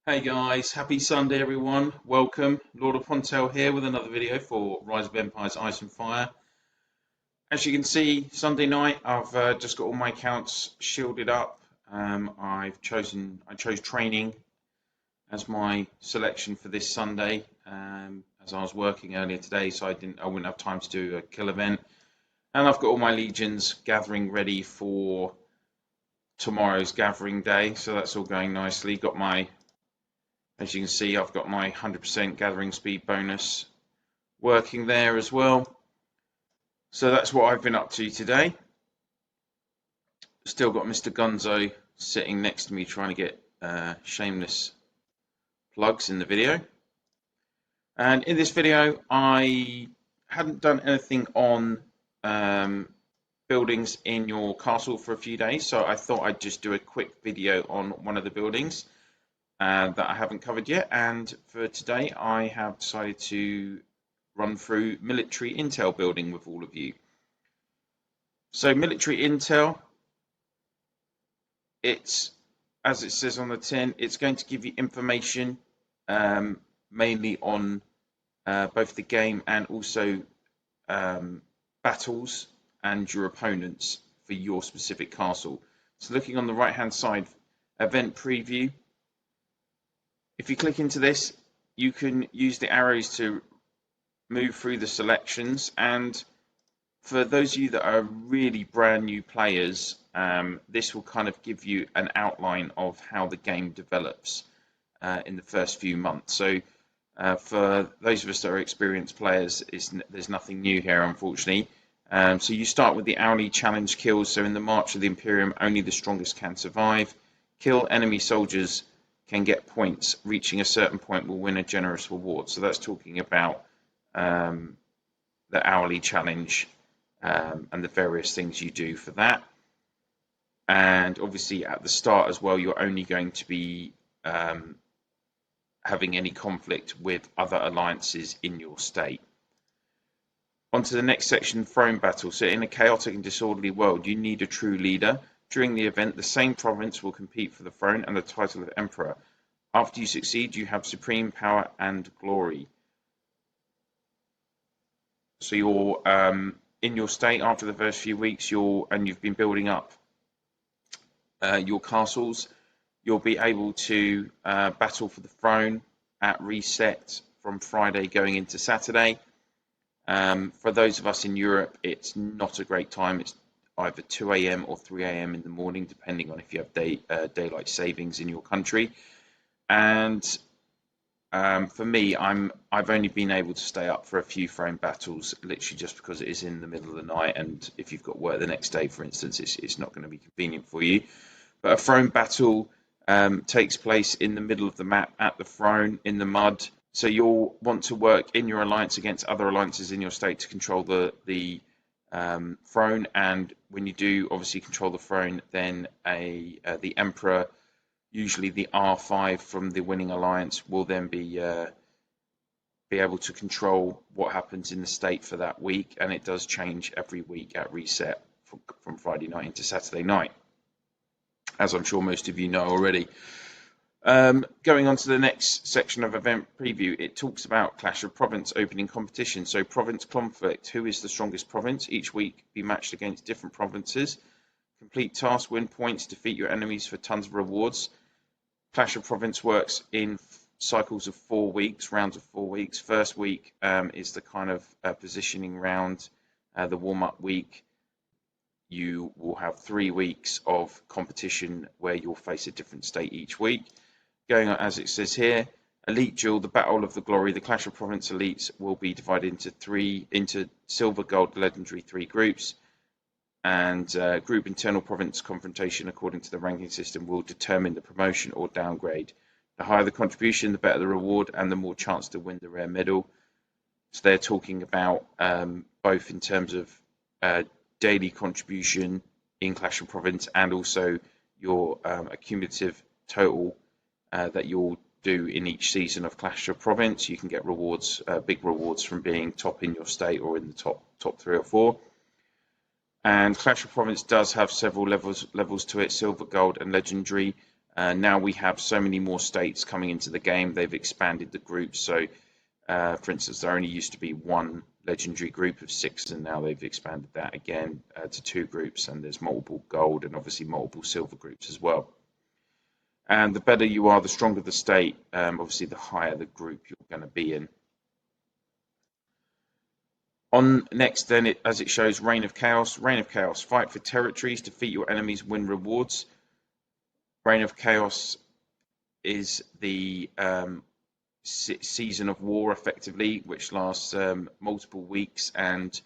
Hey guys, happy Sunday everyone. Welcome. LordOfPondtail here with another video for Rise of Empires Ice and Fire. As you can see, Sunday night I've just got all my accounts shielded up. I chose training as my selection for this Sunday, as I was working earlier today, so I wouldn't have time to do a kill event. And I've got all my legions gathering ready for tomorrow's gathering day, so that's all going nicely. As you can see, I've got my 100% gathering speed bonus working there as well. So that's what I've been up to today. Still got Mr. Gunzo sitting next to me trying to get shameless plugs in the video. And in this video, I hadn't done anything on buildings in your castle for a few days, so I thought I'd just do a quick video on one of the buildings that I haven't covered yet. And for today, I have decided to run through military intel building with all of you. So military intel, it's, as it says on the tin, it's going to give you information mainly on both the game and also battles and your opponents for your specific castle. So looking on the right hand side, event preview. If you click into this, you can use the arrows to move through the selections, and for those of you that are really brand new players, this will kind of give you an outline of how the game develops in the first few months. So for those of us that are experienced players, there's nothing new here, unfortunately. So you start with the hourly challenge kills. So in the March of the Imperium, only the strongest can survive. Kill enemy soldiers can get points. Reaching a certain point will win a generous reward. So that's talking about the hourly challenge and the various things you do for that. And obviously at the start as well, you're only going to be having any conflict with other alliances in your state. On to the next section, throne battle. So in a chaotic and disorderly world, you need a true leader. During the event, the same province will compete for the throne and the title of emperor. After you succeed, you have supreme power and glory. So you're in your state after the first few weeks, you've been building up your castles. You'll be able to battle for the throne at reset from Friday going into Saturday. For those of us in Europe, it's not a great time. It's either 2 a.m. or 3 a.m. in the morning, depending on if you have daylight savings in your country. And for me, I've only been able to stay up for a few throne battles, literally just because it is in the middle of the night, and if you've got work the next day, for instance, it's not going to be convenient for you. But a throne battle takes place in the middle of the map at the throne in the mud. So you'll want to work in your alliance against other alliances in your state to control the throne. And when you do obviously control the throne, then the emperor, usually the R5 from the winning alliance, will then be able to control what happens in the state for that week. And it does change every week at reset from Friday night into Saturday night, as I'm sure most of you know already. Going on to the next section of event preview, it talks about Clash of Province opening competition. So province conflict, who is the strongest province? Each week be matched against different provinces. Complete tasks, win points, defeat your enemies for tons of rewards. Clash of Province works in cycles of 4 weeks, rounds of 4 weeks. First week is the kind of positioning round, the warm-up week. You will have 3 weeks of competition where you'll face a different state each week. Going on as it says here, Elite Duel, the Battle of the Glory, the Clash of Province Elites will be divided into silver, gold, legendary 3 groups. And group internal province confrontation according to the ranking system will determine the promotion or downgrade. The higher the contribution, the better the reward and the more chance to win the rare medal. So they're talking about both in terms of daily contribution in Clash of Province and also your accumulative total that you'll do in each season of Clash of Province. You can get rewards, big rewards from being top in your state or in the top 3 or 4. And Clash of Province does have several levels to it, silver, gold, and legendary. Now we have so many more states coming into the game. They've expanded the groups. So, for instance, there only used to be one legendary group of 6, and now they've expanded that again to 2 groups, and there's multiple gold and obviously multiple silver groups as well. And the better you are, the stronger the state, obviously the higher the group you're going to be in. On next then, as it shows, Reign of Chaos. Reign of Chaos, fight for territories, defeat your enemies, win rewards. Reign of Chaos is the season of war, effectively, which lasts multiple weeks, and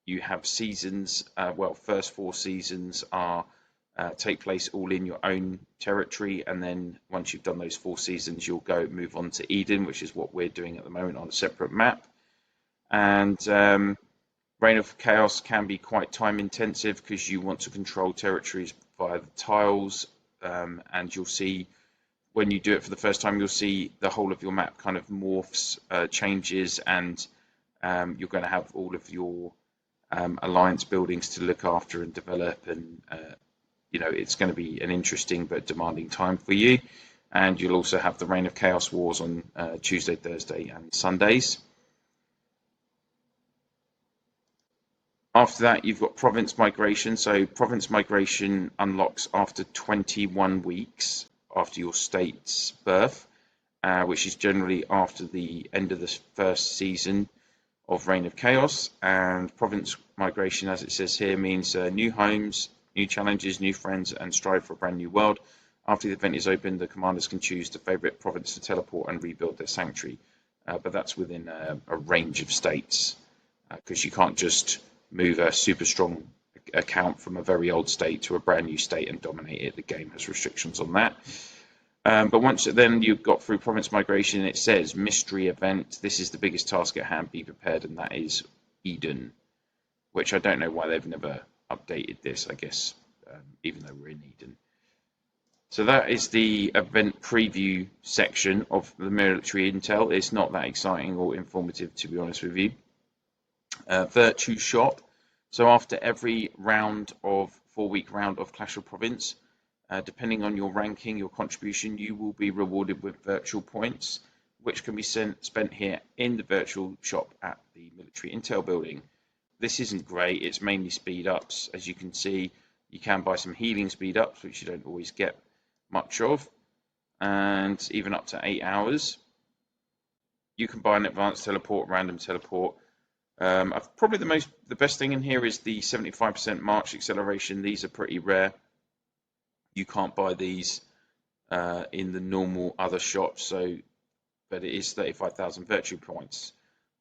you have seasons. Well, first 4 seasons are take place all in your own territory, and then once you've done those 4 seasons, you'll move on to Eden, which is what we're doing at the moment on a separate map. And Reign of Chaos can be quite time intensive because you want to control territories via the tiles, and you'll see when you do it for the first time, you'll see the whole of your map kind of morphs, changes, and you're going to have all of your alliance buildings to look after and develop, and it's going to be an interesting but demanding time for you. And you'll also have the Reign of Chaos Wars on Tuesday, Thursday, and Sundays. After that, you've got Province Migration. So Province Migration unlocks after 21 weeks after your state's birth, which is generally after the end of the first season of Reign of Chaos. And Province Migration, as it says here, means new homes, new challenges, new friends, and strive for a brand new world. After the event is open, the commanders can choose the favourite province to teleport and rebuild their sanctuary. But that's within a range of states, because you can't just move a super strong account from a very old state to a brand new state and dominate it. The game has restrictions on that. But once then you've got through Province Migration, it says mystery event. This is the biggest task at hand. Be prepared, and that is Eden, which I don't know why they've never updated this. I guess even though we're in Eden. So that is the event preview section of the military intel. It's not that exciting or informative, to be honest with you. Virtue Shop. So after every 4-week round of Clash of Province, depending on your ranking, your contribution, you will be rewarded with virtual points, which can be spent here in the virtual shop at the military intel building. This isn't great. It's mainly speed ups. As you can see, you can buy some healing speed ups, which you don't always get much of, and even up to 8 hours. You can buy an advanced teleport, random teleport. Probably the best thing in here is the 75% March acceleration. These are pretty rare. You can't buy these in the normal other shops, but it is 35,000 virtue points.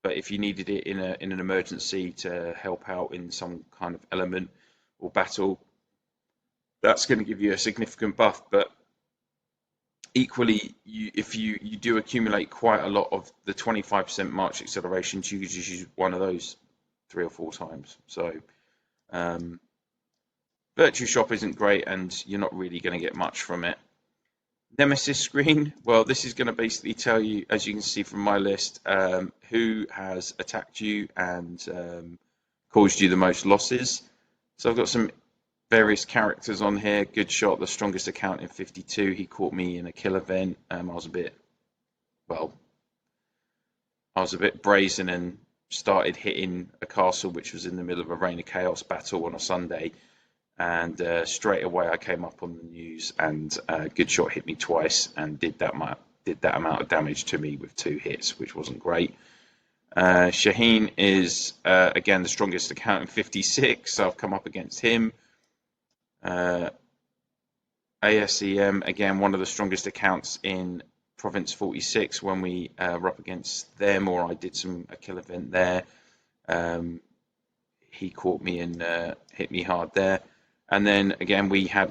But if you needed it in an emergency to help out in some kind of element or battle, that's going to give you a significant buff. But equally, if you do accumulate quite a lot of the 25% March accelerations, you could just use one of those 3 or 4 times. So Virtue Shop isn't great, and you're not really going to get much from it. Nemesis screen, well, this is going to basically tell you, as you can see from my list, who has attacked you and caused you the most losses. So I've got some various characters on here. Good Shot, the strongest account in 52. He caught me in a kill event. I was a bit brazen and started hitting a castle which was in the middle of a Reign of Chaos battle on a Sunday. And straight away I came up on the news, and Good Shot hit me twice and did that amount of damage to me with 2 hits, which wasn't great. Shaheen is, again, the strongest account in 56, so I've come up against him. ASEM, again, one of the strongest accounts in Province 46 when we were up against them, or I did a kill event there. He caught me and hit me hard there. And then again, we had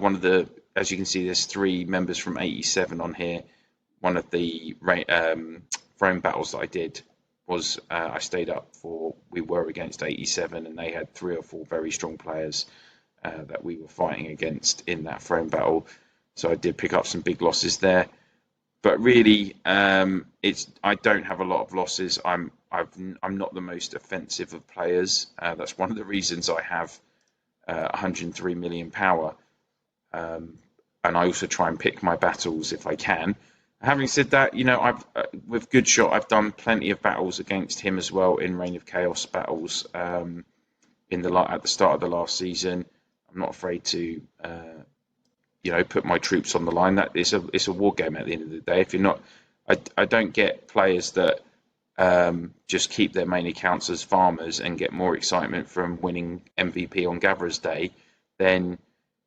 as you can see, there's 3 members from 87 on here. One of the frame battles that I did was I stayed up we were against 87, and they had 3 or 4 very strong players that we were fighting against in that frame battle. So I did pick up some big losses there. But really, I don't have a lot of losses. I'm not the most offensive of players. That's one of the reasons I have 103 million power. and I also try and pick my battles if I can. Having said that, you know, I've with Good Shot, I've done plenty of battles against him as well in Reign of Chaos battles at the start of the last season. I'm not afraid to put my troops on the line. That it's a war game at the end of the day. If you're not, I don't get players that just keep their main accounts as farmers and get more excitement from winning MVP on Gatherer's Day than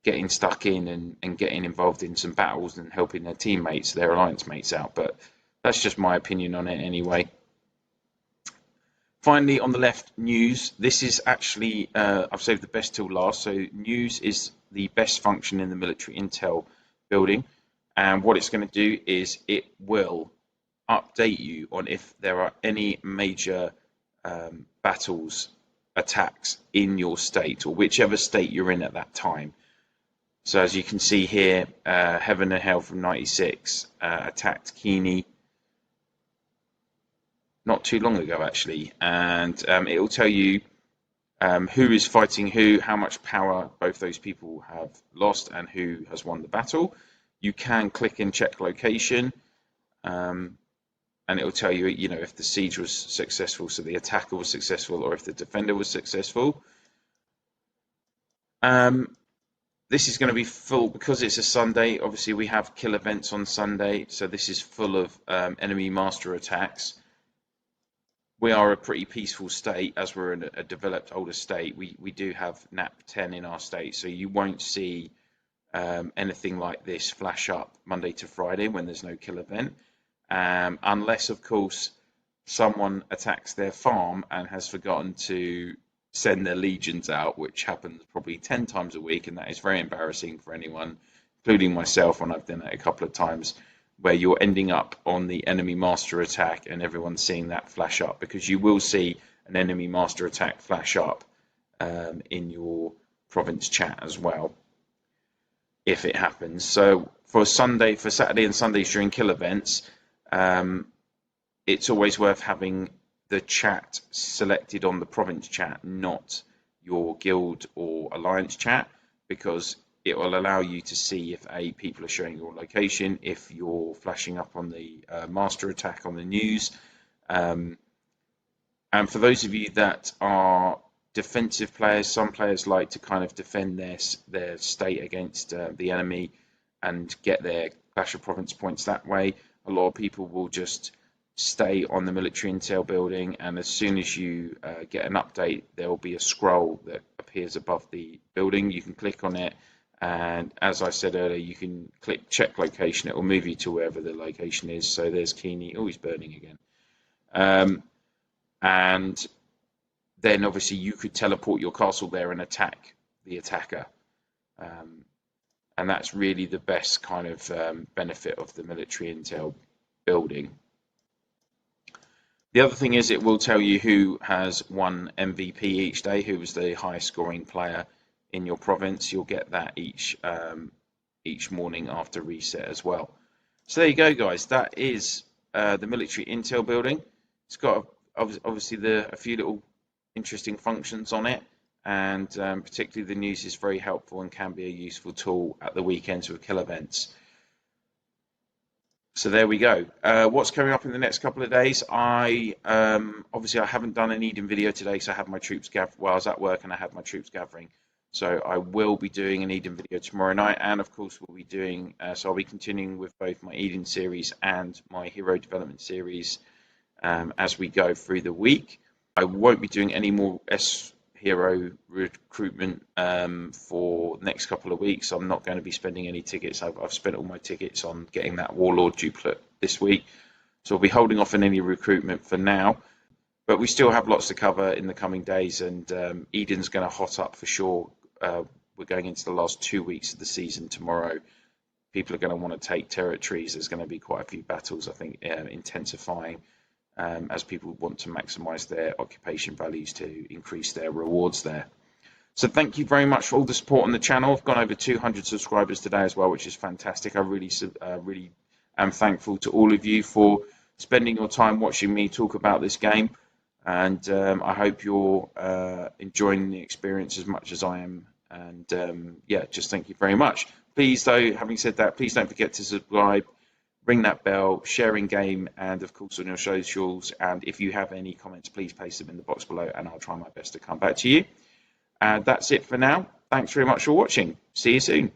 getting stuck in and getting involved in some battles and helping their teammates, their alliance mates out. But that's just my opinion on it anyway. Finally, on the left, news. This is actually, I've saved the best till last. So news is the best function in the military intel building. And what it's going to do is it will update you on if there are any major battles, attacks in your state or whichever state you're in at that time. So as you can see here, Heaven and Hell from 96 attacked Keeney not too long ago actually, and it will tell you who is fighting who, how much power both those people have lost, and who has won the battle. You can click and check location, and it will tell you, if the siege was successful, so the attacker was successful, or if the defender was successful. This is going to be full because it's a Sunday. Obviously, we have kill events on Sunday, so this is full of enemy master attacks. We are a pretty peaceful state, as we're in a developed older state. We do have NAP 10 in our state, so you won't see anything like this flash up Monday to Friday when there's no kill event, unless, of course, someone attacks their farm and has forgotten to send their legions out, which happens probably 10 times a week, and that is very embarrassing for anyone, including myself, when I've done it a couple of times, where you're ending up on the enemy master attack and everyone's seeing that flash up, because you will see an enemy master attack flash up in your province chat as well if it happens. So for Saturday and Sundays during kill events, it's always worth having the chat selected on the province chat, not your guild or alliance chat, because it will allow you to see if people are showing your location, if you're flashing up on the master attack on the news. And for those of you that are defensive players, some players like to kind of defend their state against the enemy and get their Clash of Province points that way. A lot of people will just stay on the military intel building, and as soon as you get an update, there will be a scroll that appears above the building. You can click on it, and as I said earlier, you can click check location. It will move you to wherever the location is. So there's Keeney. Oh, he's burning again. And then obviously you could teleport your castle there and attack the attacker. And that's really the best kind of benefit of the military intel building. The other thing is it will tell you who has won MVP each day, who was the highest scoring player in your province. You'll get that each morning after reset as well. So there you go, guys. That is the military intel building. It's got obviously a few little interesting functions on it, and particularly the news is very helpful and can be a useful tool at the weekends with kill events. So there we go. What's coming up in the next couple of days? Obviously I haven't done an Eden video today because I had my troops I was at work and I had my troops gathering. So I will be doing an Eden video tomorrow night, and of course we'll be doing. So I'll be continuing with both my Eden series and my hero development series as we go through the week. I won't be doing any more hero recruitment for the next couple of weeks. I'm not going to be spending any tickets. I've spent all my tickets on getting that Warlord duplicate this week, so I'll be holding off on any recruitment for now, but we still have lots to cover in the coming days, and Eden's going to hot up for sure. We're going into the last 2 weeks of the season tomorrow. People are going to want to take territories. There's going to be quite a few battles, I think, intensifying as people want to maximize their occupation values to increase their rewards there. So thank you very much for all the support on the channel. I've gone over 200 subscribers today as well, which is fantastic. I really am thankful to all of you for spending your time watching me talk about this game, and I hope you're enjoying the experience as much as I am. And yeah, just thank you very much. Please, though, having said that, please don't forget to subscribe, ring that bell, share in game, and of course on your socials. And if you have any comments, please paste them in the box below, and I'll try my best to come back to you. And that's it for now. Thanks very much for watching. See you soon.